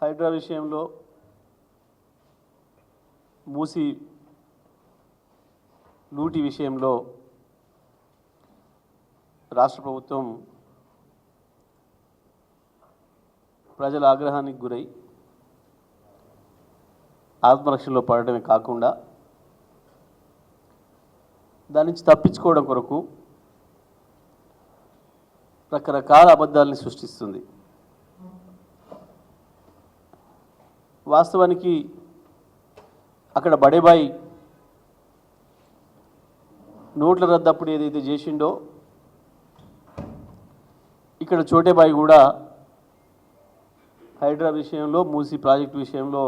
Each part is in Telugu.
హైడ్రా విషయంలో మూసి లూటి విషయంలో రాష్ట్ర ప్రభుత్వం ప్రజల ఆగ్రహానికి గురై ఆత్మరక్షణలో పడడమే కాకుండా దాని నుంచి తప్పించుకోవడం కొరకు రకరకాల అబద్ధాలని సృష్టిస్తుంది. వాస్తవానికి అక్కడ బడేబాయి నోట్ల రద్దప్పుడు ఏదైతే చేసిండో ఇక్కడ చోటేబాయి కూడా హైడ్రా విషయంలో మూసీ ప్రాజెక్టు విషయంలో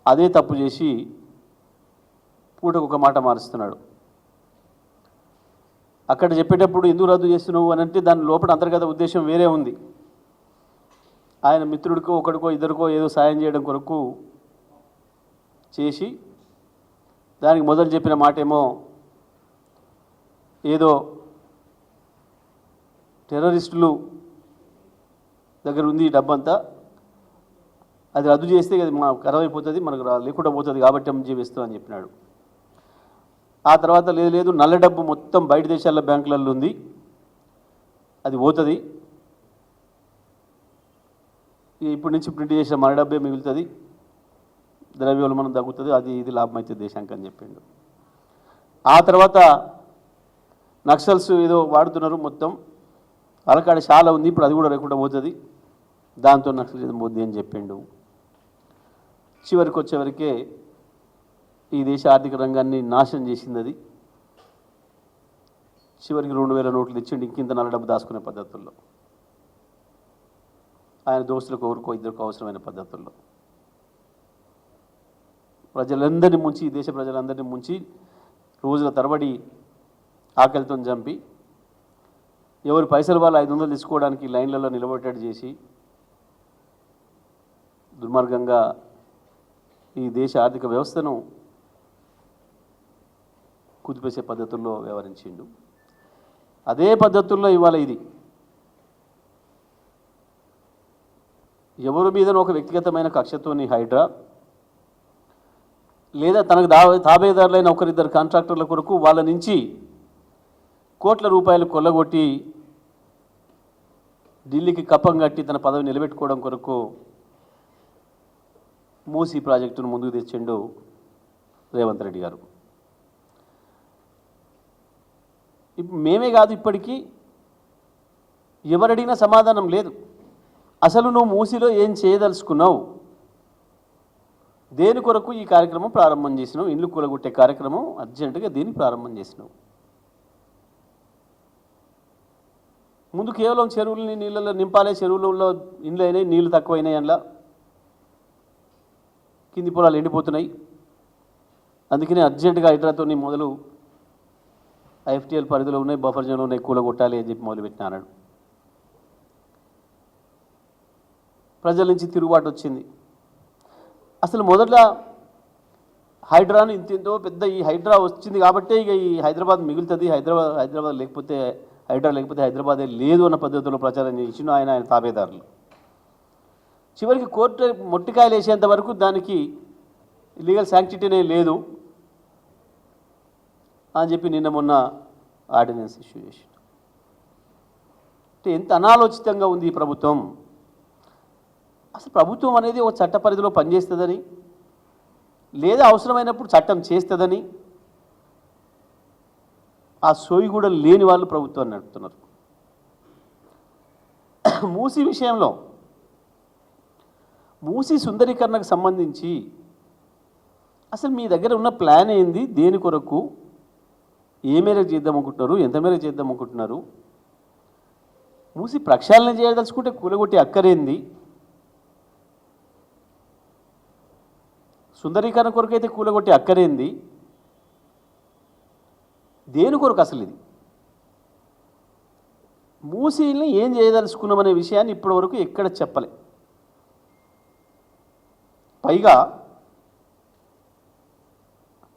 అదే తప్పు చేసి పూటకు ఒక మాట మారుస్తున్నాడు. అక్కడ చెప్పేటప్పుడు ఎందుకు రద్దు చేస్తున్నావు అని అంటే దాని లోపల అంతర్గత ఉద్దేశం వేరే ఉంది. ఆయన మిత్రుడికో ఒకడికో ఇద్దరికో ఏదో సాయం చేయడం కొరకు చేసి దానికి మొదలు చెప్పిన మాట ఏమో ఏదో టెర్రరిస్టులు దగ్గర ఉంది ఈ డబ్బంతా, అది రద్దు చేస్తే అది మా ఖరాబైపోతుంది, మనకు లేకుండా పోతుంది కాబట్టి ఎంజీ వేస్తాం అని చెప్పినాడు. ఆ తర్వాత లేదు నల్ల డబ్బు మొత్తం బయట దేశాల బ్యాంకులలో ఉంది, అది పోతుంది, ఇప్పటి నుంచి ప్రింట్ చేసిన మన డబ్బే మిగులుతుంది, ద్రవ్యోల్బణం తగ్గుతుంది, అది ఇది లాభం అవుతుంది దేశానికి అని చెప్పిండు. ఆ తర్వాత నక్సల్స్ ఏదో వాడుతున్నారు, మొత్తం వాళ్ళకాడ చాలా ఉంది, ఇప్పుడు అది కూడా లేకుండా పోతుంది, దాంతో నక్సలిజం పోద్ది అని చెప్పిండు. చివరికి వచ్చేవరకే ఈ దేశ ఆర్థిక రంగాన్ని నాశనం చేసింది అది. చివరికి 2000 నోట్లు తెచ్చిండు ఇంకింత నల్ల డబ్బు దాచుకునే పద్ధతుల్లో, ఆయన దోస్తులకు ఎవరికో ఇద్దరికో అవసరమైన పద్ధతుల్లో ప్రజలందరినీ ముంచి, ఈ దేశ ప్రజలందరినీ ముంచి రోజుల తరబడి ఆకలితో చంపి ఎవరి పైసలు వాళ్ళు 500 తీసుకోవడానికి లైన్లలో నిలబెట్టేట్టు చేసి దుర్మార్గంగా ఈ దేశ ఆర్థిక వ్యవస్థను కుదిపేసే పద్ధతుల్లో వ్యవహరించిండు. అదే పద్ధతుల్లో ఇవాళ ఇది ఎవరి మీదనో ఒక వ్యక్తిగతమైన కక్షతోని హైడ్రా లేదా తనకు తాబేదారులైన ఒకరిద్దరు కాంట్రాక్టర్ల కొరకు వాళ్ళ నుంచి కోట్ల రూపాయలు కొల్లగొట్టి ఢిల్లీకి కప్పం కట్టి తన పదవి నిలబెట్టుకోవడం కొరకు మూసీ ప్రాజెక్టును ముందుకు తెచ్చిండు రేవంత్ రెడ్డి గారు. మేమే కాదు, ఇప్పటికీ ఎవరడిగినా సమాధానం లేదు. అసలు నువ్వు మూసీలో ఏం చేయదలుచుకున్నావు, దేని కొరకు ఈ కార్యక్రమం ప్రారంభం చేసినావు, ఇండ్లు కూలగొట్టే కార్యక్రమం అర్జెంటుగా దీన్ని ప్రారంభం చేసినావు. ముందు కేవలం చెరువులని నీళ్ళలో నింపాలే, చెరువులలో ఇండ్లు అయినాయి, నీళ్ళు తక్కువైనాయి, అందులో కింది పొలాలు ఎండిపోతున్నాయి, అందుకనే అర్జెంటుగా హైడ్రాతో మొదలు ఐఎఫ్టీఎల్ పరిధిలో ఉన్నాయి, బఫర్ జోన్లో ఉన్నాయి, కూలగొట్టాలి అని చెప్పి మొదలుపెట్టిన అన్నాడు. ప్రజల నుంచి తిరుగుబాటు వచ్చింది. అసలు మొదట హైడ్రాను ఇంతో పెద్ద ఈ హైడ్రా వచ్చింది కాబట్టే ఇక ఈ హైదరాబాద్ మిగులుతుంది, హైదరాబాద్ లేకపోతే హైడ్రా లేకపోతే హైదరాబాదే లేదు అన్న పద్ధతిలో ప్రచారం చేసిన ఆయన తాబేదారులు చివరికి కోర్టు మొట్టికాయలు వేసేంత వరకు దానికి లీగల్ శాంక్టిటీనే లేదు అని చెప్పి నిన్న మొన్న ఆర్డినెన్స్ ఇష్యూ చేసి, అంటే ఎంత అనాలోచితంగా ఉంది ఈ ప్రభుత్వం. అసలు ప్రభుత్వం అనేది ఒక చట్ట పరిధిలో పనిచేస్తుందని లేదా అవసరమైనప్పుడు చట్టం చేస్తుందని ఆ సోయి కూడా లేని వాళ్ళు ప్రభుత్వాన్ని నడుపుతున్నారు. మూసీ విషయంలో మూసీ సుందరీకరణకు సంబంధించి అసలు మీ దగ్గర ఉన్న ప్లాన్ ఏంది, దేని కొరకు, ఏ మేరకు చేద్దాం అనుకుంటున్నారు, ఎంత మేరకు చేద్దాం అనుకుంటున్నారు, మూసీ ప్రక్షాళన చేయదలుచుకుంటే కూలగొట్టి అక్కరేంది, సుందరీకరణ కొరకు అయితే కూలగొట్టి అక్కరేంది, దేని కొరకు అసలు ఇది మూసీని ఏం చేయదలుచుకున్నామనే విషయాన్ని ఇప్పటివరకు ఎక్కడ చెప్పలే. పైగా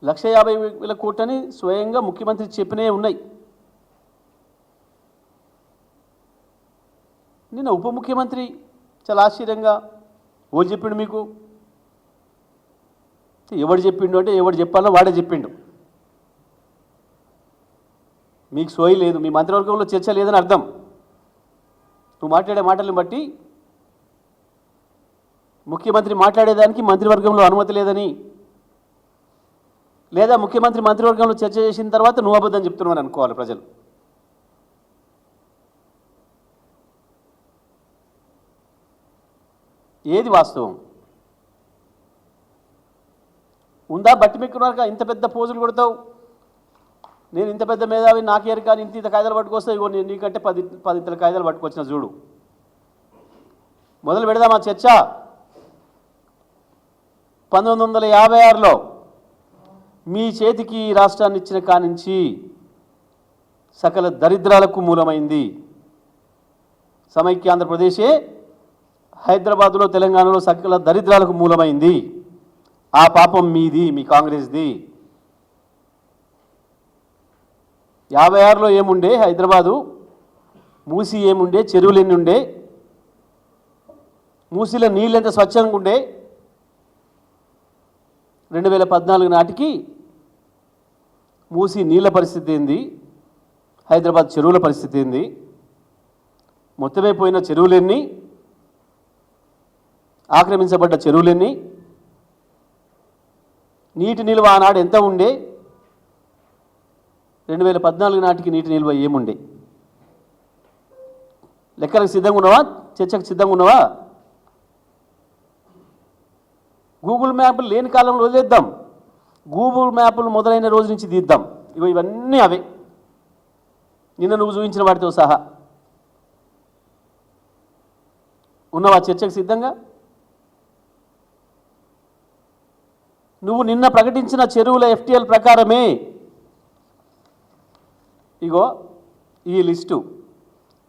1,50,000 కోట్లని స్వయంగా ముఖ్యమంత్రి చెప్పినే ఉన్నాయి. నిన్న ఉప ముఖ్యమంత్రి చాలా ఆశ్చర్యంగా ఓ చెప్పిండు మీకు, ఎవడు చెప్పిండు అంటే ఎవడు చెప్పాలో వాడే చెప్పిండు. మీకు సోయి లేదు, మీ మంత్రివర్గంలో చర్చ లేదని అర్థం. నువ్వు మాట్లాడే మాటలను బట్టి ముఖ్యమంత్రి మాట్లాడేదానికి మంత్రివర్గంలో అనుమతి లేదని, లేదా ముఖ్యమంత్రి మంత్రివర్గంలో చర్చ చేసిన తర్వాత నువ్వు అబద్ధం చెప్తున్నావని అనుకోవాలి ప్రజలు. ఏది వాస్తవం ఉందా? బట్టి మెక్కున్నారుగా, ఇంత పెద్ద పోజులు కొడతావు, నేను ఇంత పెద్ద మేధావి నాకేరు కానీ ఇంత కాయిదాలు పట్టుకొస్తే ఇగో నేను నీకంటే 10 కాయిదాలు పట్టుకొచ్చిన చూడు. మొదలు పెడదామా చర్చ. 1956లో మీ చేతికి రాష్ట్రాన్ని ఇచ్చిన కానించి సకల దరిద్రాలకు మూలమైంది సమైక్య ఆంధ్రప్రదేశే. హైదరాబాదులో తెలంగాణలో సకల దరిద్రాలకు మూలమైంది. ఆ పాపం మీది, మీ కాంగ్రెస్ది. 56లో ఏముండే హైదరాబాదు? మూసి ఏముండే? చెరువులు ఎన్ని ఉండే? మూసిలో నీళ్ళు ఎంత స్వచ్ఛంగా ఉండే? 2014 నాటికి మూసి నీళ్ళ పరిస్థితి ఏంది? హైదరాబాద్ చెరువుల పరిస్థితి ఏంది? మొత్తమైపోయిన చెరువులెన్ని? ఆక్రమించబడ్డ చెరువులెన్ని? నీటి నిల్వ ఆనాడు ఎంత ఉండే? 2014 నాటికి నీటి నిల్వ ఏముండే? లెక్కలకు సిద్ధంగా ఉన్నావా? చర్చకు సిద్ధంగా ఉన్నావా? గూగుల్ మ్యాప్లు లేని కాలంలో వదిలేద్దాం, గూగుల్ మ్యాప్లు మొదలైన రోజు నుంచి తీద్దాం. ఇవన్నీ అవే, నిన్న నువ్వు చూపించిన వాటితో సహా. ఉన్నవా చర్చకు సిద్ధంగా? నువ్వు నిన్న ప్రకటించిన చెరువుల FTL ప్రకారమే ఇగో ఈ లిస్టు.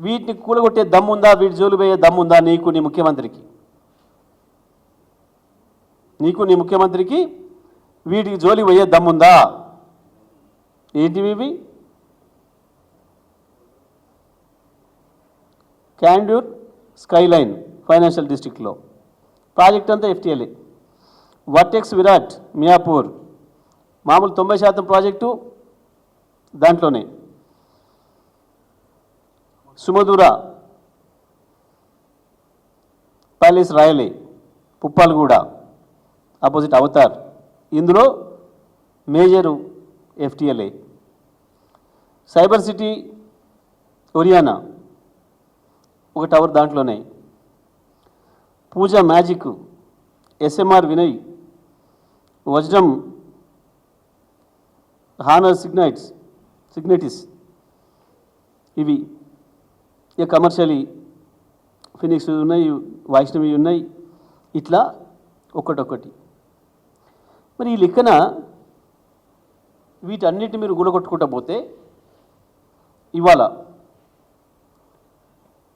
వీటిని కూలగొట్టే దమ్ముందా? వీటి జోలు పోయే దమ్ముందా నీకు, నీ ముఖ్యమంత్రికి? నీకు, నీ ముఖ్యమంత్రికి వీటికి జోలి పోయే దమ్ముందా? ఏంటివి ఇవి? క్యాండ్యూర్ స్కైలైన్ ఫైనాన్షియల్ డిస్ట్రిక్ట్లో ప్రాజెక్ట్ అంతా FTLఏ. వర్టెక్స్ విరాట్ మియాపూర్ మామూలు 90% ప్రాజెక్టు దాంట్లోనే. సుమధుర ప్యాలెస్ రాయలే పుప్పాలగూడ ఆపోజిట్ అవతార్, ఇందులో మేజరు FTLఏ. సైబర్ సిటీ ఒరియానా ఒక టవర్ దాంట్లోనే. పూజా మ్యాజిక్ SMR వినయ్ వజ్రం హానర్ సిగ్నైటిస్ ఇవి ఇక కమర్షియలీ ఫినిక్స్ ఉన్నాయి, వైష్ణవి ఉన్నాయి, ఇట్లా ఒక్కటొక్కటి. మరి ఈ లెక్కన వీటన్నిటిని మీరు గులగొట్టుకుంటా పోతే ఇవాళ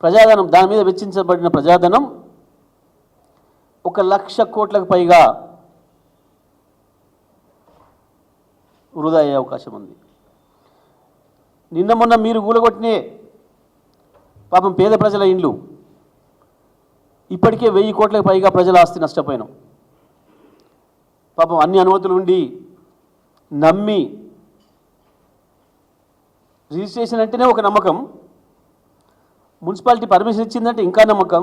ప్రజాధనం, దాని మీద వెచ్చించబడిన ప్రజాధనం 1,00,000 కోట్లకు పైగా వృధా అయ్యే అవకాశం ఉంది. నిన్న మొన్న మీరు కూలగొట్టినే పాపం పేద ప్రజల ఇండ్లు, ఇప్పటికే 1000 కోట్లకు పైగా ప్రజల ఆస్తి నష్టపోయినాం. పాపం అన్ని అనుమతులు ఉండి నమ్మి, రిజిస్ట్రేషన్ అంటేనే ఒక నమ్మకం, మున్సిపాలిటీ పర్మిషన్ ఇచ్చిందంటే ఇంకా నమ్మకం,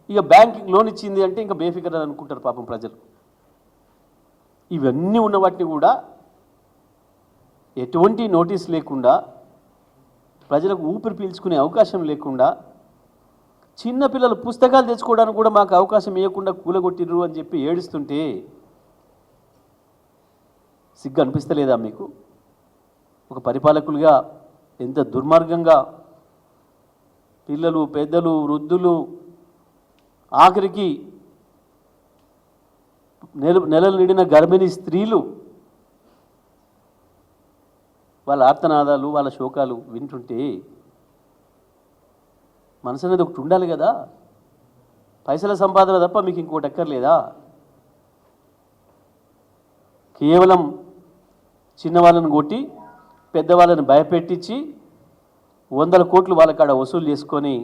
ఇక బ్యాంకింగ్ లోన్ ఇచ్చింది అంటే ఇంకా బేఫికర్ అని అనుకుంటారు పాపం ప్రజలు. ఇవన్నీ ఉన్న వాటిని కూడా ఎటువంటి నోటీస్ లేకుండా, ప్రజలకు ఊపిరి పీల్చుకునే అవకాశం లేకుండా, చిన్నపిల్లలు పుస్తకాలు తెచ్చుకోవడానికి కూడా మాకు అవకాశం ఇవ్వకుండా కూలగొట్టిర్రు అని చెప్పి ఏడుస్తుంటే సిగ్గు అనిపిస్తలేదా మీకు? ఒక పరిపాలకులుగా ఎంత దుర్మార్గంగా పిల్లలు, పెద్దలు, వృద్ధులు, ఆఖరికి నెలలు నిండిన గర్భిణీ స్త్రీలు వాళ్ళ ఆర్తనాదాలు, వాళ్ళ శోకాలు వింటుంటే మనసు అనేది ఒకటి ఉండాలి కదా. పైసల సంపాదన తప్ప మీకు ఇంకోటి అక్కర్లేదా? కేవలం చిన్నవాళ్ళని కొట్టి పెద్దవాళ్ళని భయపెట్టించి 100 కోట్లు వాళ్ళ కాడ వసూలు చేసుకొని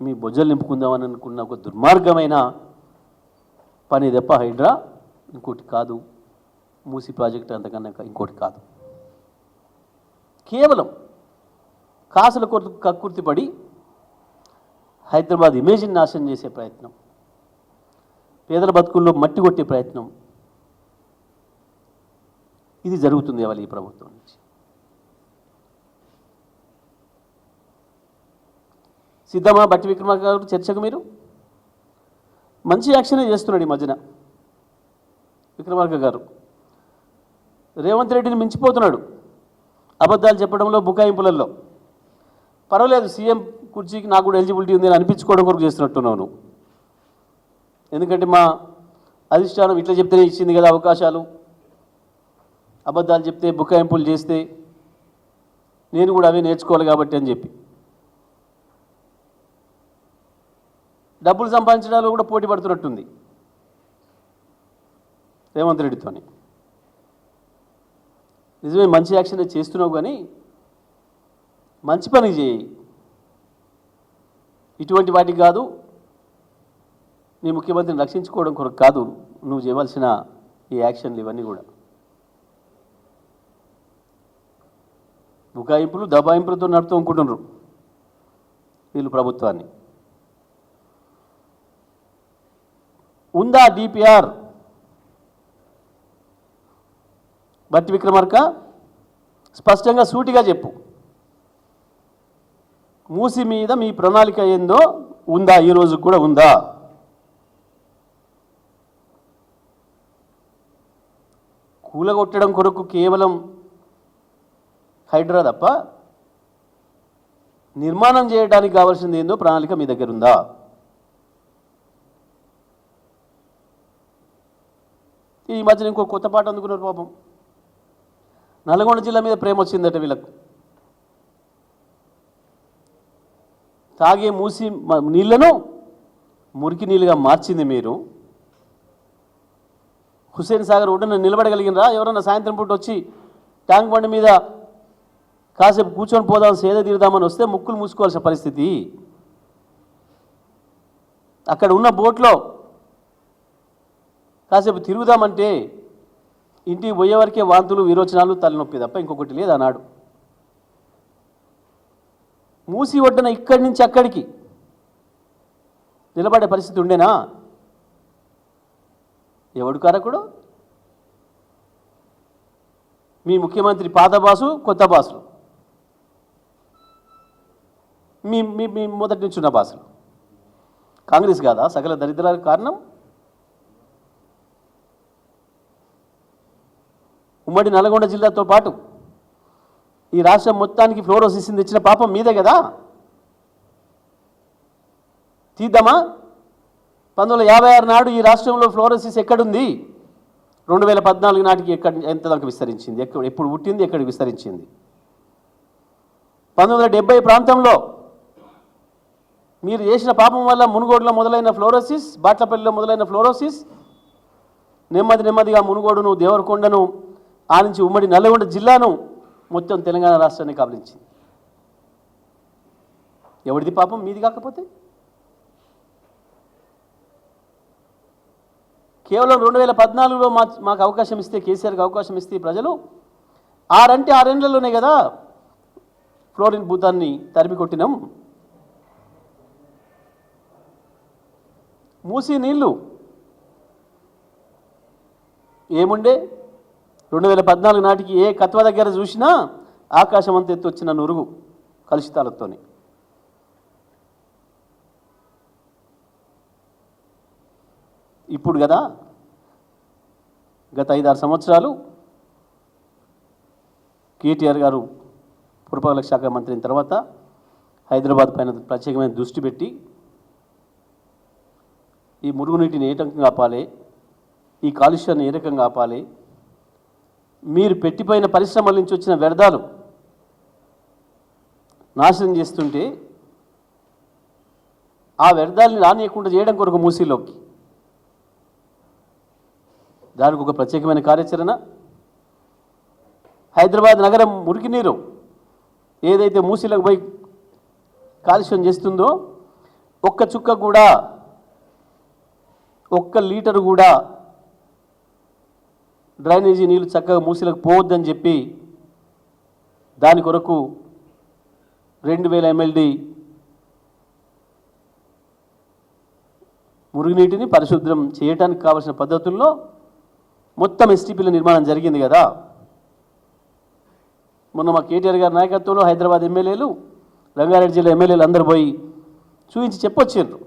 మీ బొజ్జలు నింపుకుందామని అనుకున్న ఒక దుర్మార్గమైన పని తప్ప హైడ్రా ఇంకోటి కాదు. మూసి ప్రాజెక్టు అంతకన్నా ఇంకోటి కాదు. కేవలం కాసుల కక్కుర్తిపడి హైదరాబాద్ ఇమేజ్ని నాశనం చేసే ప్రయత్నం, పేదల బతుకుల్లో మట్టి కొట్టే ప్రయత్నం, ఇది జరుగుతుంది ఇవాళ ఈ ప్రభుత్వం నుంచి. సిద్ధమా బట్టి విక్రమార్క గారు చర్చకు? మీరు మంచి యాక్షనే చేస్తున్నాడు ఈ మధ్యన విక్రమార్క గారు. రేవంత్ రెడ్డిని మించిపోతున్నాడు అబద్ధాలు చెప్పడంలో, బుకాయింపులలో. పర్వాలేదు, సీఎం కుర్చీకి నాకు కూడా ఎలిజిబిలిటీ ఉంది అని అనిపించుకోవడం కొరకు చేస్తున్నట్టున్నావు నువ్వు. ఎందుకంటే మా అధిష్టానం ఇట్లా చెప్తేనే ఇచ్చింది కదా అవకాశాలు, అబద్ధాలు చెప్తే బుకాయింపులు చేస్తే నేను కూడా అవే నేర్చుకోవాలి కాబట్టి అని చెప్పి డబ్బులు సంపాదించడంలో కూడా పోటీ పడుతున్నట్టుంది రేవంత్ రెడ్డితోని. నిజమే, మంచి యాక్షన్ చేస్తున్నావు, కానీ మంచి పని చేయి. ఇటువంటి వాటికి కాదు, నీ ముఖ్యమంత్రిని రక్షించుకోవడం కొరకు కాదు నువ్వు చేయవలసిన ఈ యాక్షన్లు ఇవన్నీ కూడా. బుకాయింపులు దబాయింపులతో నడుతూ అనుకుంటున్నారు వీళ్ళు ప్రభుత్వాన్ని. ఉందా డిపిఆర్? బట్టి విక్రమార్క స్పష్టంగా సూటిగా చెప్పు. మూసి మీద మీ ప్రణాళిక ఏందో ఉందా? ఈ రోజు కూడా ఉందా? కూలగొట్టడం కొరకు కేవలం హైడ్రా తప్ప నిర్మాణం చేయడానికి కావాల్సింది ఏందో ప్రణాళిక మీ దగ్గర ఉందా? ఈ మధ్యన ఇంకో కొత్త పాట అందుకున్నారు పాపం. నల్గొండ జిల్లా మీద ప్రేమ వచ్చిందట వీళ్ళకు. తాగే మూసి నీళ్లను మురికి నీళ్ళుగా మార్చింది మీరు. హుస్సేన్ సాగర్ ఒడ్డున నిలబడగలిగినరా? ఎవరన్నా సాయంత్రం పూట వచ్చి ట్యాంక్ బండి మీద కాసేపు కూర్చొని పోదాం, సేద తీరుదామని వస్తే ముక్కులు మూసుకోవాల్సిన పరిస్థితి. అక్కడ ఉన్న బోట్లో కాసేపు తిరుగుదామంటే ఇంటికి పోయేవరకే వాంతులు, విరోచనాలు, తలనొప్పి తప్ప ఇంకొకటి లేదు అన్నాడు. మూసి ఒడ్డున ఇక్కడి నుంచి అక్కడికి నిలబడే పరిస్థితి ఉండేనా? ఎవడు కారకుడు? మీ ముఖ్యమంత్రి పాత బాసు, కొత్త బాసులు, మీ మీ మొదటి నుంచి ఉన్న బాసులు. కాంగ్రెస్ కాదా సకల దరిద్రాలకు కారణం? ఉమ్మడి నల్గొండ జిల్లాతో పాటు ఈ రాష్ట్రం మొత్తానికి ఫ్లోరోసిస్ తెచ్చిన పాపం మీదే కదా. తీద్దామా? 1956 నాడు ఈ రాష్ట్రంలో ఫ్లోరోసిస్ ఎక్కడుంది? 2014 నాటికి ఎంత దాకా విస్తరించింది? ఎప్పుడు పుట్టింది, ఎక్కడికి విస్తరించింది? 1970 ప్రాంతంలో మీరు చేసిన పాపం వల్ల మునుగోడులో మొదలైన ఫ్లోరోసిస్, బాట్లపల్లిలో మొదలైన ఫ్లోరోసిస్ నెమ్మదిగా మునుగోడును, దేవరకొండను, ఆ నుంచి ఉమ్మడి నల్గొండ జిల్లాను, మొత్తం తెలంగాణ రాష్ట్రాన్ని కబలించింది. ఎవరిది పాపం? మీది కాకపోతే? కేవలం 2014లో మాకు అవకాశం ఇస్తే, కేసీఆర్కి అవకాశం ఇస్తే ప్రజలు 6 ఏళ్లలోనే కదా ఫ్లోరిన్ భూతాన్ని తరిమి కొట్టినాం. మూసి నీళ్ళు ఏముండే? 2014 నాటికి ఏ కత్వ దగ్గర చూసినా ఆకాశం అంత ఎత్తు వచ్చిన నురుగు కలుషితాలతోని. ఇప్పుడు కదా గత 5-6 సంవత్సరాలు కేటీఆర్ గారు పురపాలక శాఖ మంత్రి అయిన తర్వాత హైదరాబాద్ పైన ప్రత్యేకమైన దృష్టి పెట్టి ఈ మురుగునీటిని ఏ రకంగా ఆపాలి, ఈ కాలుష్యాన్ని ఏ రకంగా ఆపాలి, మీరు పెట్టిపోయిన పరిశ్రమల నుంచి వచ్చిన వ్యర్థాలు నాశనం చేస్తుంటే ఆ వ్యర్థాలని రానియకుండా చేయడం కొరకు మూసీలోకి దానికి ఒక ప్రత్యేకమైన కార్యాచరణ. హైదరాబాద్ నగరం మురికి నీరు ఏదైతే మూసీలకు పోయి కాలుష్యం చేస్తుందో ఒక్క చుక్క కూడా, ఒక్క లీటరు కూడా డ్రైనేజీ నీళ్లు చక్కగా మూసీలకు పోవద్దని చెప్పి దాని కొరకు 2000 MLD మురుగునీటిని పరిశుభ్రం చేయడానికి కావాల్సిన పద్ధతుల్లో మొత్తం ఎస్టీపీల నిర్మాణం జరిగింది కదా. మొన్న మా కేటీఆర్ గారి నాయకత్వంలో హైదరాబాద్ ఎమ్మెల్యేలు, రంగారెడ్డి జిల్లా ఎమ్మెల్యేలు అందరూ పోయి చూపించి చెప్పొచ్చారు,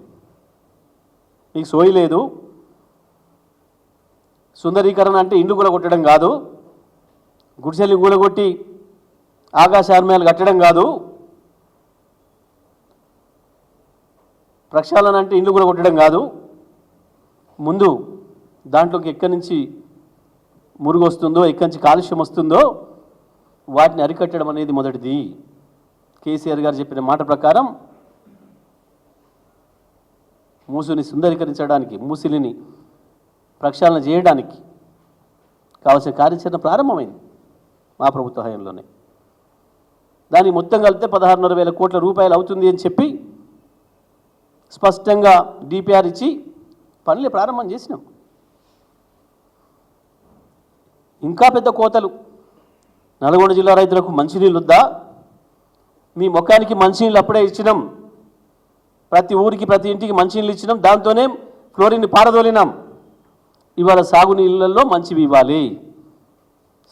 మీకు సోయి లేదు, సుందరీకరణ అంటే ఇండ్లు కూలగొట్టడం కాదు, గుడిసెల్ని కూలగొట్టి ఆకాశ ఆర్మయాలు కట్టడం కాదు, ప్రక్షాళన అంటే ఇండ్లు కూలగొట్టడం కాదు, ముందు దాంట్లోకి ఎక్కడి నుంచి మురుగు వస్తుందో, ఎక్కడి నుంచి కాలుష్యం వస్తుందో వాటిని అరికట్టడం అనేది మొదటిది. కేసీఆర్ గారు చెప్పిన మాట ప్రకారం మూసిని సుందరీకరించడానికి, మూసిలిని ప్రక్షాళన చేయడానికి కావాల్సిన కార్యాచరణ ప్రారంభమైంది మా ప్రభుత్వ హయాంలోనే. దానికి మొత్తం కలిపితే 16,500 కోట్ల రూపాయలు అవుతుంది అని చెప్పి స్పష్టంగా డిపిఆర్ ఇచ్చి పనులు ప్రారంభం చేసినాం. ఇంకా పెద్ద కోతలు. నల్గొండ జిల్లా రైతులకు మంచినీళ్ళు వద్దా? మీ ముఖానికి మంచినీళ్ళు అప్పుడే ఇచ్చినాం, ప్రతి ఊరికి ప్రతి ఇంటికి మంచినీళ్ళు ఇచ్చినాం, దాంతోనే ఫ్లోరిన్ని పారదోలినాం. ఇవాళ సాగునీళ్ళల్లో మంచివి ఇవ్వాలి,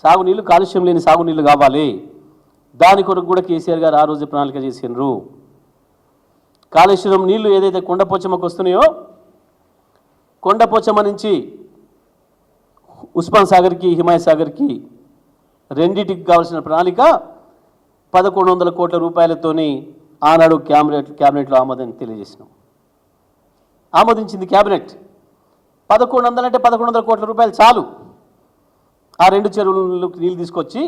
సాగునీళ్ళు కాలుష్యం లేని సాగునీళ్ళు కావాలి. దాని కొరకు కూడా కేసీఆర్ గారు ఆ రోజు ప్రణాళిక చేసినారు. కాళేశ్వరం నీళ్లు ఏదైతే కొండపోచమ్మకు వస్తున్నాయో, కొండపోచమ్మ నుంచి ఉస్మాన్ సాగర్కి, హిమాయత్ సాగర్కి రెండింటికి కావాల్సిన ప్రణాళిక 1,100 కోట్ల రూపాయలతోని ఆనాడు క్యాబినెట్లో ఆమోదం తెలియజేసినాం. ఆమోదించింది క్యాబినెట్. 1,100 అంటే 1,100 కోట్ల రూపాయలు చాలు. ఆ రెండు చెరువులకు నీళ్ళు తీసుకొచ్చి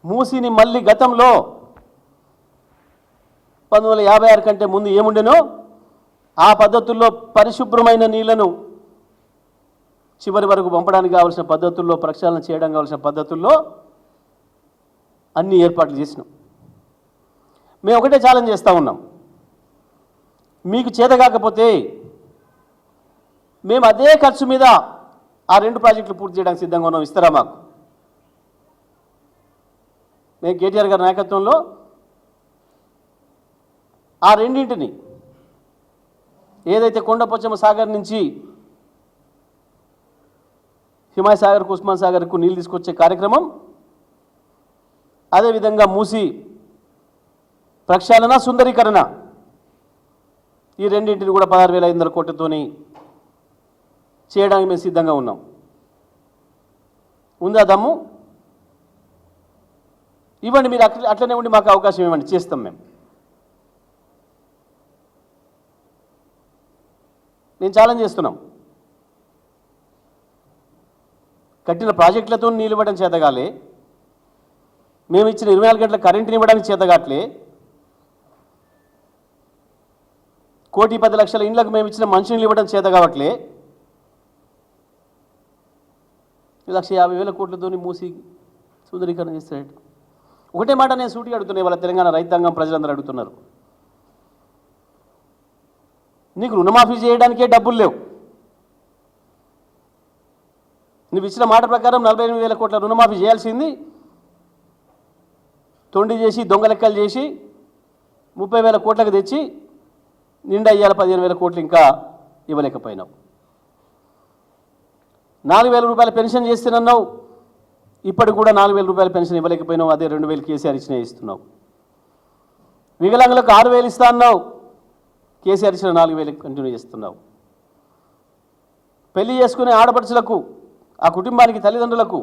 మూసిని మళ్ళీ గతంలో 1956 కంటే ముందు ఏముండెనో ఆ పద్ధతుల్లో పరిశుభ్రమైన నీళ్లను చివరి వరకు పంపడానికి కావాల్సిన పద్ధతుల్లో, ప్రక్షాళన చేయడానికి కావాల్సిన పద్ధతుల్లో అన్ని ఏర్పాట్లు చేసినాం. మేము ఒకటే ఛాలెంజ్ చేస్తూ ఉన్నాం, మీకు చేత కాకపోతే మేము అదే ఖర్చు మీద ఆ 2 ప్రాజెక్టులు పూర్తి చేయడానికి సిద్ధంగా ఉన్నాం, ఇస్తారా మాకు? మేము కేటీఆర్ గారి నాయకత్వంలో ఆ రెండింటిని, ఏదైతే కొండపోచమ్మ సాగర్ నుంచి హిమాయత్ సాగర్కు, ఉస్మాన్ సాగర్కు నీళ్ళు తీసుకొచ్చే కార్యక్రమం, అదేవిధంగా మూసి ప్రక్షాళన, సుందరీకరణ, ఈ రెండింటిని కూడా 16,500 కోట్లతోని చేయడానికి మేము సిద్ధంగా ఉన్నాం. ఉందా దమ్ము? ఇవ్వండి, మీరు అట్లనే ఉండి మాకు అవకాశం ఇవ్వండి, చేస్తాం మేము. నేను ఛాలెంజ్ చేస్తున్నాం, కట్టిన ప్రాజెక్టులతో నీళ్ళు ఇవ్వడం చేతగాలే, మేము ఇచ్చిన 24 గంటల కరెంటుని ఇవ్వడానికి చేతగాట్లే, 1,10,00,000 ఇండ్లకు మేము ఇచ్చిన మంచినీళ్ళు ఇవ్వడం చేత కావట్లే, 1,50,000 కోట్లతోని మూసి సుందరీకరణ చేస్తాడు. ఒకటే మాట నేను సూటిగా అడుగుతున్నాయి, వాళ్ళ తెలంగాణ రైతాంగం ప్రజలందరూ అడుగుతున్నారు, నీకు రుణమాఫీ చేయడానికే డబ్బులు లేవు, నువ్వు ఇచ్చిన మాట ప్రకారం 48,000 కోట్ల రుణమాఫీ చేయాల్సింది తొండి చేసి, దొంగ లెక్కలు చేసి 30,000 కోట్లకు తెచ్చి నిండా ఇయ్యాల 15,000 కోట్లు ఇంకా ఇవ్వలేకపోయినావు. 4,000 రూపాయల పెన్షన్ చేస్తున్నావు, ఇప్పటికి కూడా 4,000 రూపాయల పెన్షన్ ఇవ్వలేకపోయినావు, అదే 2,000 కేసీఆర్ ఇచ్చినా ఇస్తున్నావు. వికలాంగులకు 6,000 ఇస్తా అన్నావు, కేసీఆర్ ఇచ్చిన 4,000 కంటిన్యూ చేస్తున్నావు. పెళ్లి చేసుకునే ఆడపడుచులకు, ఆ కుటుంబానికి, తల్లిదండ్రులకు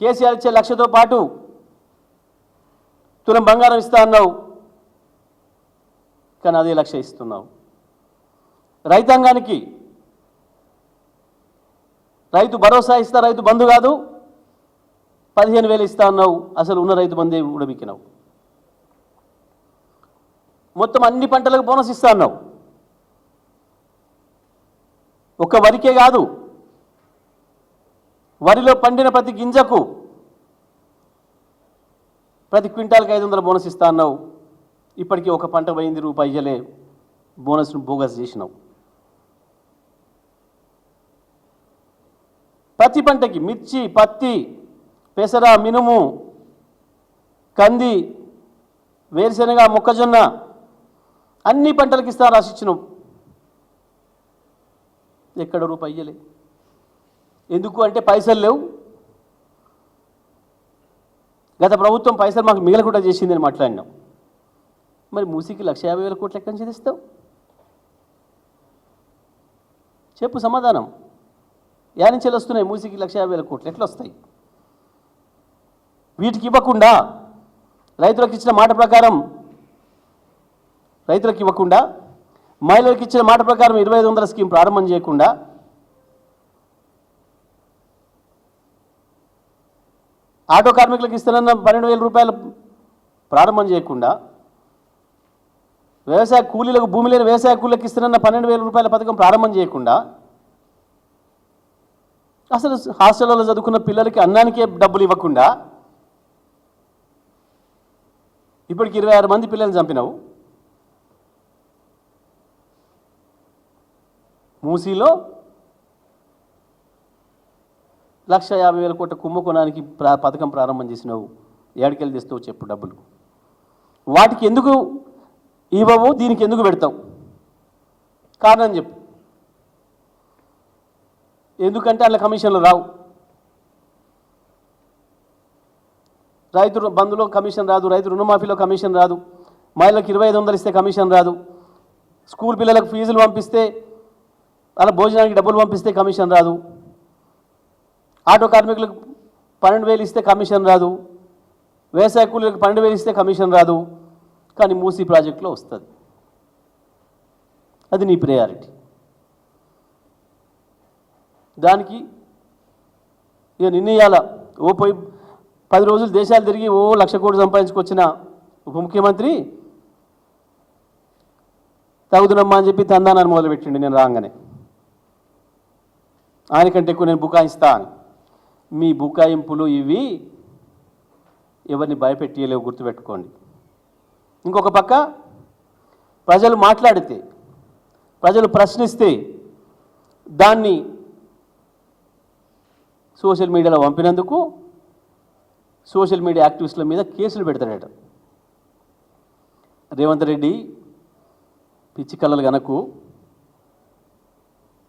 కేసీఆర్ ఇచ్చే 1,00,000తో పాటు తులం బంగారం ఇస్తా అన్నావు, కానీ అదే 1,00,000 ఇస్తున్నావు. రైతాంగానికి రైతు భరోసా ఇస్తా, రైతు బంధు కాదు, 15,000 ఇస్తా అన్నావు, అసలు ఉన్న రైతు బంధే ఉడబిక్కినావు. మొత్తం అన్ని పంటలకు బోనస్ ఇస్తా అన్నావు. ఒక్క వరికే కాదు, వరిలో పండిన ప్రతి గింజకు, ప్రతి క్వింటాల్కి 500 బోనస్ ఇస్తా అన్నావు. ఇప్పటికీ ఒక పంట పోయింది, రూపాయి ఇయ్యలే. బోనస్ను బోగస్ చేసినావు. ప్రతి పంటకి మిర్చి, పత్తి, పెసర, మినుము, కంది, వేరుశెనగ, మొక్కజొన్న అన్ని పంటలకు ఇస్తా రాసిచ్చినావు. ఎక్కడ రూపాయి ఇయ్యలే. ఎందుకు అంటే పైసలు లేవు. గత ప్రభుత్వం పైసలు మాకు మిగలకుండా చేసిందని మాట్లాడినాం. మరి మూసీకి 1,50,000 కోట్లు ఎక్కడి నుంచి తెస్తావు? చెప్పు సమాధానం. యా నుంచి వస్తున్నాయి మూసీకి 1,50,000 కోట్లు? ఎట్లా వస్తాయి? వీటికి ఇవ్వకుండా రైతులకు ఇచ్చిన మాట ప్రకారం రైతులకు ఇవ్వకుండా, మహిళలకు ఇచ్చిన మాట ప్రకారం 2,500 స్కీమ్ ప్రారంభం చేయకుండా, ఆటో కార్మికులకు ఇస్తున్న 12,000 రూపాయలు ప్రారంభం చేయకుండా, వ్యవసాయ కూలీలకు, భూమి లేని వ్యవసాయ కూలీలకు ఇస్తున్న 12,000 రూపాయల పథకం ప్రారంభం చేయకుండా, అసలు హాస్టల్లో చదువుకున్న పిల్లలకి అన్నానికే డబ్బులు ఇవ్వకుండా ఇప్పటికి 26 మంది పిల్లల్ని చంపినావు. మూసీలో 1,50,000 కోట్ల కుంభకోణానికి పథకం ప్రారంభం చేసినావు. ఏడికెళ్ళి తెస్తావు చెప్పు డబ్బులు? వాటికి ఎందుకు ఇవ్వవు, దీనికి ఎందుకు పెడతావు? కారణం చెప్పు. ఎందుకంటే అందులో కమిషన్లు రావు. రైతు బంధులో కమిషన్ రాదు, రైతు రుణమాఫీలో కమిషన్ రాదు, మహిళలకు 2,500 ఇస్తే కమిషన్ రాదు, స్కూల్ పిల్లలకు ఫీజులు పంపిస్తే అలా భోజనానికి డబ్బులు పంపిస్తే కమిషన్ రాదు, ఆటో కార్మికులకు 12,000 ఇస్తే కమిషన్ రాదు, వ్యవసాయ కూలీలకు 12,000 ఇస్తే కమిషన్ రాదు. కానీ మూసీ ప్రాజెక్టులో వస్తుంది. అది నీ ప్రయారిటీ. దానికి ఇక నిర్ణయాల ఓ పోయి 10 రోజులు దేశాలు తిరిగి 1,00,000 కోట్లు సంపాదించుకొచ్చిన ఉప ముఖ్యమంత్రి తగుదునమ్మా అని చెప్పి తందానాన్ని మొదలుపెట్టిండు. నేను రాగానే ఆయనకంటే ఎక్కువ నేను బుకాయిస్తా అని. మీ బుకాయింపులు ఇవి ఎవరిని భయపెట్టియలేవు, గుర్తుపెట్టుకోండి. ఇంకొక పక్క ప్రజలు మాట్లాడితే, ప్రజలు ప్రశ్నిస్తే దాన్ని సోషల్ మీడియాలో పంపినందుకు సోషల్ మీడియా యాక్టివిస్టుల మీద కేసులు పెడతాడట. రేవంత్ రెడ్డి పిచ్చి కళ్ళలు గనకు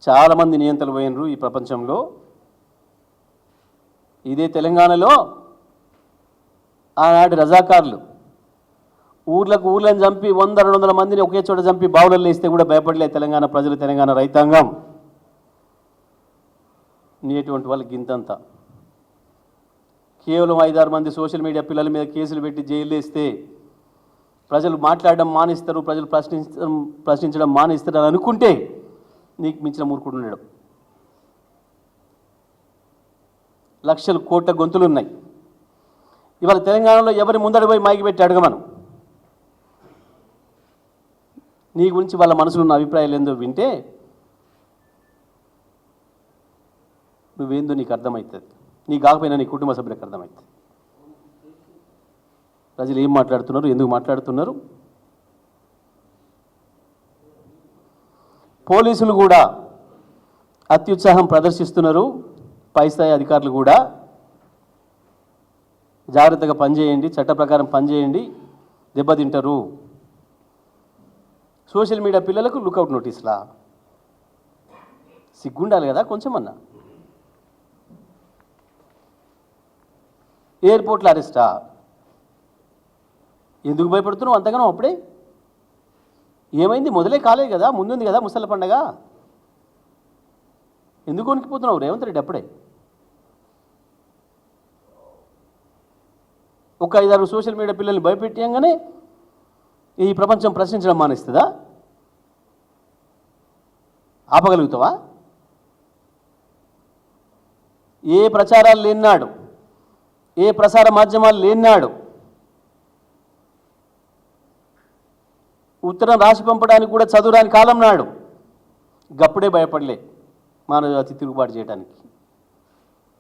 చాలామంది నియంత్రణలు పోయినరు ఈ ప్రపంచంలో. ఇదే తెలంగాణలో ఆనాటి రజాకారులు ఊర్లను చంపి 100-200 మందిని ఒకే చోట చంపి బావులలో వేస్తే కూడా భయపడలే తెలంగాణ ప్రజలు, తెలంగాణ రైతాంగం. నీటువంటి వాళ్ళకి ఇంతంతా కేవలం 5-6 మంది సోషల్ మీడియా పిల్లల మీద కేసులు పెట్టి జైలు వేస్తే ప్రజలు మాట్లాడడం మానేస్తారు, ప్రజలు ప్రశ్నించడం మానేస్తారు అని అనుకుంటే నీకు మించిన మూర్ఖుడు ఉండడం. లక్షల కోట్ల గొంతులు ఉన్నాయి. ఇవాళ తెలంగాణలో ఎవరి ముందడి పోయి మైకి పెట్టి అడగమను. నీ గురించి వాళ్ళ మనసులో ఉన్న అభిప్రాయాలు ఏందో వింటే నువ్వేందో నీకు అర్థమవుతుంది. నీకు కాకపోయినా నీ కుటుంబ సభ్యులకు అర్థమవుతుంది. ప్రజలు ఏం మాట్లాడుతున్నారు, ఎందుకు మాట్లాడుతున్నారు. పోలీసులు కూడా అత్యుత్సాహం ప్రదర్శిస్తున్నారు. పై స్థాయి అధికారులు కూడా జాగ్రత్తగా పనిచేయండి, చట్ట ప్రకారం పనిచేయండి, దెబ్బతింటారు. సోషల్ మీడియా పిల్లలకు లుకౌట్ నోటీసులా? సిగ్గుండాలి కదా కొంచెమన్నా. ఎయిర్పోర్ట్లో అరెస్టా? ఎందుకు భయపడుతున్నావు అంతగానో? అప్పుడే ఏమైంది? మొదలే కాలేదు కదా, ముందుంది కదా ముసళ్ళ పండగ. ఎందుకు వణికిపోతున్నావు రేవంత్ రెడ్డి? అప్పుడే ఒక 5-6 సోషల్ మీడియా పిల్లల్ని భయపెట్టియంగానే ఈ ప్రపంచం ప్రశ్నించడం మానేస్తుందా? ఆపగలుగుతావా? ఏ ప్రచారాలు లేనాడు, ఏ ప్రసార మాధ్యమాలు లేనాడు ఉత్తరం రాసి పంపడానికి కూడా చదువురాని కాలం నాడు గప్పుడే భయపడలే మానవ జాతి తిరుగుబాటు చేయడానికి.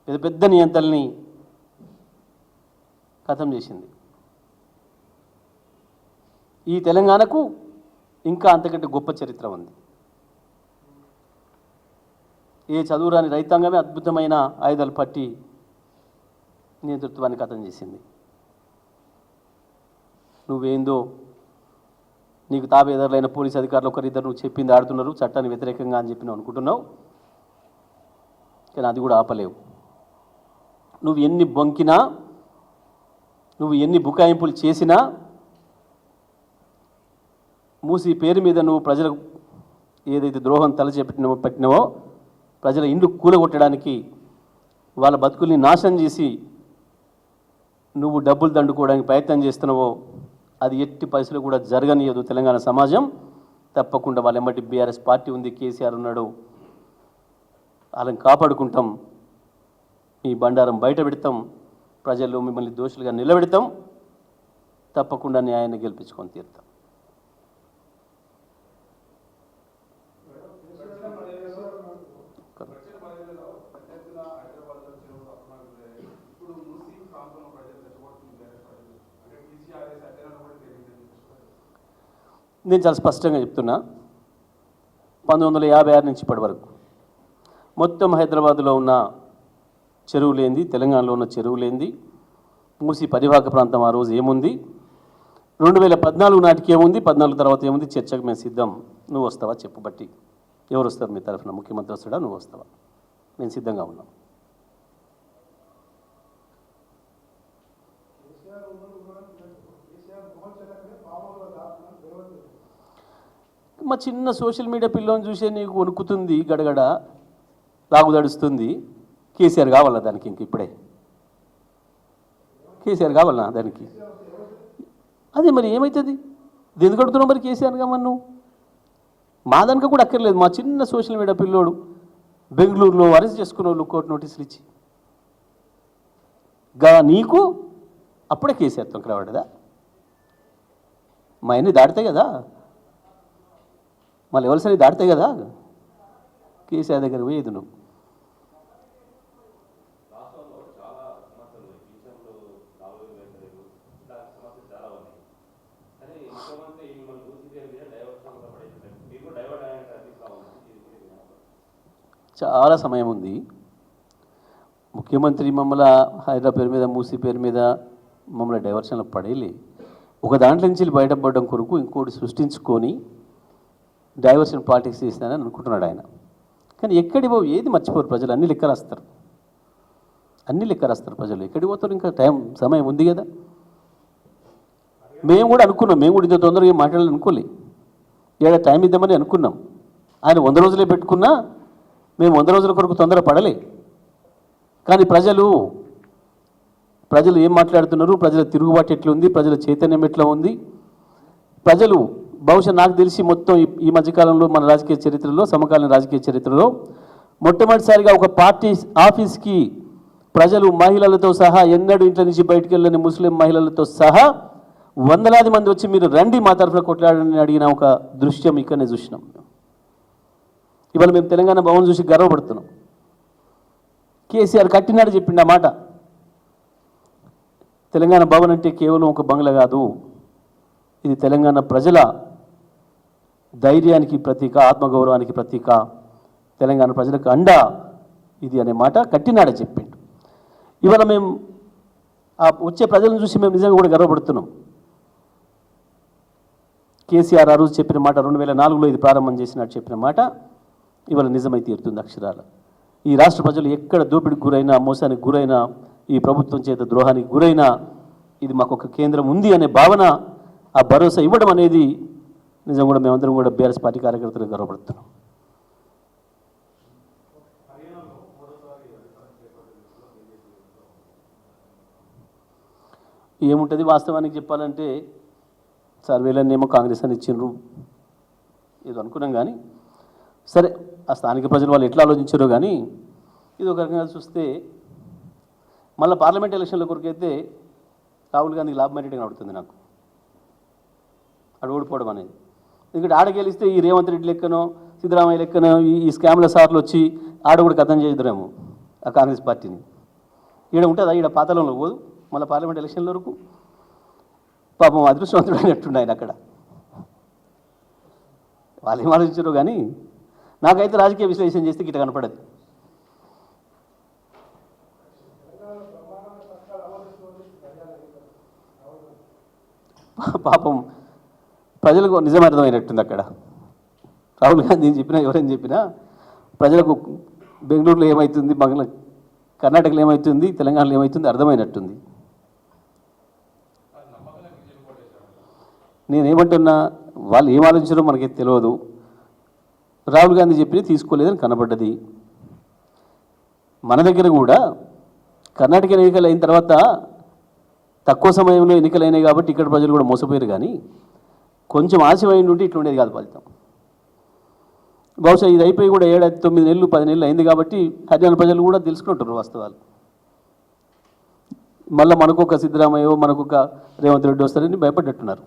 పెద్ద పెద్ద నియంత్రణల్ని ఖతం చేసింది. ఈ తెలంగాణకు ఇంకా అంతకంటే గొప్ప చరిత్ర ఉంది. ఏ చదువురాని రైతాంగమే అద్భుతమైన ఆయుధాలు పట్టి నేతృత్వాన్ని కథం చేసింది. నువ్వేందో నీకు తాబేదారులైన పోలీసు అధికారులు ఒకరిద్దరు నువ్వు చెప్పింది ఆడుతున్నారు, చట్టాన్ని వ్యతిరేకంగా అని చెప్పి నువ్వు అనుకుంటున్నావు. కానీ అది కూడా ఆపలేవు. నువ్వు ఎన్ని బొంకినా, నువ్వు ఎన్ని బుకాయింపులు చేసినా, మూసి పేరు మీద నువ్వు ప్రజలకు ఏదైతే ద్రోహం పెట్టినవో ప్రజల ఇండ్లు కూలగొట్టడానికి, వాళ్ళ బతుకుల్ని నాశనం చేసి నువ్వు డబ్బులు దండుకోవడానికి ప్రయత్నం చేస్తున్నావో అది ఎట్టి పరిస్థితులు కూడా జరగనియదు తెలంగాణ సమాజం. తప్పకుండా వాళ్ళ ఎమ్మటి బీఆర్ఎస్ పార్టీ ఉంది, కేసీఆర్ ఉన్నాడు, వాళ్ళని కాపాడుకుంటాం. మీ బండారం బయట పెడతాం, ప్రజల్లో మిమ్మల్ని దోషులుగా నిలబెడతాం. తప్పకుండా న్యాయాన్ని గెలిపించుకొని తీరుతాం. నేను చాలా స్పష్టంగా చెప్తున్నా, 1956 నుంచి ఇప్పటి వరకు మొత్తం హైదరాబాద్లో ఉన్న చెరువులేంది, తెలంగాణలో ఉన్న చెరువులేంది, మూసి పరివాహక ప్రాంతం ఆ రోజు ఏముంది, 2014 నాటికి ఏముంది, 14 తర్వాత ఏముంది, చర్చకు మేము సిద్ధం. నువ్వు వస్తావా చెప్పు బట్టి, ఎవరు వస్తారు మీ తరఫున? ముఖ్యమంత్రి వస్తాడా, నువ్వు వస్తావా? మేము సిద్ధంగా ఉన్నాం. మా చిన్న సోషల్ మీడియా పిల్లని చూసే నీకు వణుకుతుంది, గడగడ లాగుదడుస్తుంది. కేసీఆర్ కావాలా దానికి? ఇంక ఇప్పుడే కేసీఆర్ కావాలా దానికి? అదే మరి ఏమవుతుంది? ఎందుకు అడుగుతున్నావు మరి కేసీఆర్ కావాలి నువ్వు? మా దానికి కూడా అక్కర్లేదు. మా చిన్న సోషల్ మీడియా పిల్లోడు బెంగళూరులో అరెస్ట్ చేసుకున్న వాళ్ళు కోర్టు నోటీసులు ఇచ్చి నీకు అప్పుడే కేసీఆర్ తొంకరావాడదా? మా అన్నీ దాడితే కదా, మళ్ళీ ఎవరిసరి దాడితే కదా కేసీఆర్ దగ్గర పోయేది నువ్వు. చాలా సమయం ఉంది. ముఖ్యమంత్రి మమ్మల్ని హైదరాబాద్ పేరు మీద, మూసీ పేరు మీద మమ్మల్ని డైవర్షన్లో పడేలే. ఒక దాంట్లో నుంచి బయటపడడం కొరకు ఇంకోటి సృష్టించుకొని డైవర్షన్ పాలిటిక్స్ చేసినానని అనుకుంటున్నాడు ఆయన. కానీ ఎక్కడికి పోవు, ఏది మర్చిపోరు ప్రజలు. అన్ని లెక్క రాస్తారు, అన్ని లెక్క రాస్తారు ప్రజలు. ఎక్కడికి పోతారు? ఇంకా సమయం ఉంది కదా. మేము కూడా అనుకున్నాం, మేము కూడా ఇంత తొందరగా మాట్లాడాలని అనుకోలే. ఏడా టైం ఇద్దామని అనుకున్నాం. ఆయన 100 రోజులే పెట్టుకున్నా మేము 100 రోజుల కొరకు తొందర పడలే. కానీ ప్రజలు ఏం మాట్లాడుతున్నారు, ప్రజల తిరుగుబాటు ఎట్లా ఉంది, ప్రజల చైతన్యం ఎట్లా ఉంది, ప్రజలు బహుశా నాకు తెలిసి మొత్తం ఈ మధ్యకాలంలో మన రాజకీయ చరిత్రలో, సమకాలీన రాజకీయ చరిత్రలో మొట్టమొదటిసారిగా ఒక పార్టీ ఆఫీస్కి ప్రజలు మహిళలతో సహా, ఎన్నడూ ఇంట్లో నుంచి బయటకు వెళ్ళని ముస్లిం మహిళలతో సహా వందలాది మంది వచ్చి మీరు రండి మా తరఫున కొట్లాడని అడిగిన ఒక దృశ్యం ఇక్కడనే చూసినాం. ఇవాళ మేము తెలంగాణ భవన్ చూసి గర్వపడుతున్నాం. కేసీఆర్ కట్టినాడు చెప్పిండు ఆ మాట. తెలంగాణ భవన్ అంటే కేవలం ఒక బంగ్లా కాదు, ఇది తెలంగాణ ప్రజల ధైర్యానికి ప్రతీక, ఆత్మగౌరవానికి ప్రతీక, తెలంగాణ ప్రజలకు అండ ఇది అనే మాట కట్టినాడే చెప్పిండు. ఇవాళ మేము ఆ వచ్చే ప్రజలను చూసి మేము నిజంగా కూడా గర్వపడుతున్నాం. కేసీఆర్ ఆ రోజు చెప్పిన మాట, 2004లో ఇది ప్రారంభం చేసినట్టు చెప్పిన మాట ఇవాళ నిజమై తీరుతుంది అక్షరాల. ఈ రాష్ట్ర ప్రజలు ఎక్కడ దోపిడికి గురైనా, మోసానికి గురైనా, ఈ ప్రభుత్వం చేత ద్రోహానికి గురైనా ఇది మాకు ఒక కేంద్రం ఉంది అనే భావన, ఆ భరోసా ఇవ్వడం అనేది నిజం కూడా మేమందరం కూడా బీఆర్ఎస్ పార్టీ కార్యకర్తలు గర్వపడుతున్నాం. ఏముంటుంది వాస్తవానికి చెప్పాలంటే, సర్వేలన్నీ ఏమో కాంగ్రెస్ అని ఇచ్చిండ్రు ఏదో అనుకున్నాం. కానీ సరే, ఆ స్థానిక ప్రజలు వాళ్ళు ఎట్లా ఆలోచించారో కానీ ఇది ఒక రకంగా చూస్తే మళ్ళీ పార్లమెంట్ ఎలక్షన్ల కొరకైతే రాహుల్ గాంధీకి లాభమేరేట్గా నడుతుంది నాకు అడు ఓడిపోవడం అనేది. ఎందుకంటే ఆడ గెలిస్తే ఈ రేవంత్ రెడ్డి లెక్కనో, సిద్ధరామయ్య లెక్కనో ఈ స్కామ్ల సార్లు వచ్చి ఆడ కూడా కథం చేద్దాము ఆ కాంగ్రెస్ పార్టీని. ఈడ ఉంటుందా? ఈడ పాతాళంలో పోదు మళ్ళీ పార్లమెంట్ ఎలక్షన్ల వరకు. పాపం అదృష్టవంతుడైనట్టుండే ఆయన అక్కడ. వాళ్ళు ఏం ఆలోచించారో కానీ నాకైతే రాజకీయ విశ్లేషణ చేస్తే గిట్ట కనపడదు. పాపం ప్రజలకు నిజం అర్థమైనట్టుంది అక్కడ. రాహుల్ గాంధీ చెప్పినా ఎవరైనా చెప్పినా ప్రజలకు బెంగళూరులో ఏమవుతుంది, కర్ణాటకలో ఏమవుతుంది, తెలంగాణలో ఏమవుతుంది అర్థమైనట్టుంది. నేనేమంటున్నా, వాళ్ళు ఏం ఆలోచించారో మనకి తెలియదు. రాహుల్ గాంధీ చెప్పినా తీసుకోలేదని కనబడ్డది. మన దగ్గర కూడా కర్ణాటక ఎన్నికలు అయిన తర్వాత తక్కువ సమయంలో ఎన్నికలు అయినాయి కాబట్టి ఇక్కడ ప్రజలు కూడా మోసపోయారు. కానీ కొంచెం ఆశయం ఉంటే ఇట్లా ఉండేది కాదు ఫలితం. బహుశా ఇది అయిపోయి కూడా 7, 9 నెలలు 10 నెలలు అయింది కాబట్టి హర్యానా ప్రజలు కూడా తెలుసుకుంటారు వాస్తవాలు. మళ్ళీ మనకొక సిద్ధరామయ్యో మనకొక రేవంత్ రెడ్డి వస్తారని భయపడ్డట్టున్నారు.